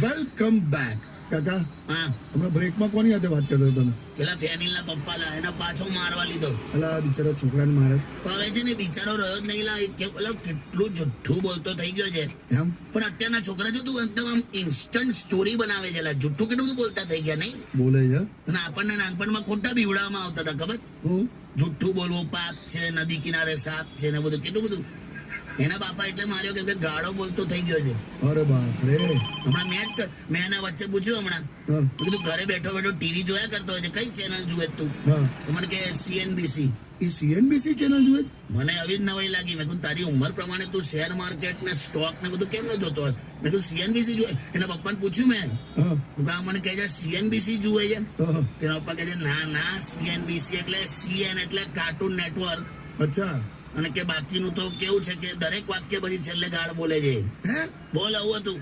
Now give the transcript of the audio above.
Welcome back. કાકા, હા, હમણાં બ્રેકમાં કોની સાથે વાત કરતો હતો તમે? પેલા ફેનિલના પપ્પા લા એને પાછો મારવા લીધો. અલા આ બિચારા છોકરાને મારે તો હવે છે ને બિચારો રહ્યો જ નહીં લા. કેટલું જુઠ્ઠું બોલતો થઈ ગયો છે. એમ. પણ અત્યારના છોકરા જો તું એકદમ આમ ઇન્સ્ટન્ટ સ્ટોરી બનાવે છે લા. જુઠ્ઠું કેટલું બધું બોલતા થઈ ગયા નહીં. બોલે છે. અને આપણને નાનપણમાં ખોટા બીવડાવવામાં આવતા હતા ખબર. હું જુઠ્ઠું બોલવું પાપ છે, નદી કિનારે સાપ છે ને બધું કેટલું બધું. એના બાપા એટલે માર્યો કેમ કે ગાળો બોલતો થઈ ગયો છે. અરે બાપ રે. હમણાં મેં એના વચ્ચે પૂછ્યું હમણાં. હા મેં કીધું ઘરે બેઠો બેઠો ટીવી જોયા કરતો હોય છે, કઈ ચેનલ જુએ તું? હા. તો મને કે CNBC. એ CNBC ચેનલ જુએ છે? મને આવી જ નવાઈ લાગી. મેં કીધું તારી ઉંમર પ્રમાણે તું શેર માર્કેટ ને સ્ટોક ને બધું કેમ ન જોતો હશે? મેં કીધું CNBC જુએ. એના પપ્પાને પૂછ્યું મેં. હા મને કહે છે CNBC જુએ છે. હા. તેના પપ્પા કહે છે ના CNBC એટલે CN એટલે કાર્ટૂન નેટવર્ક. અચ્છા. અને કે બાકીનું તો કેવું છે કે દરેક વાક્ય બધી છેલ્લે ગાળ બોલે છે. હે? બોલ આવું હતું.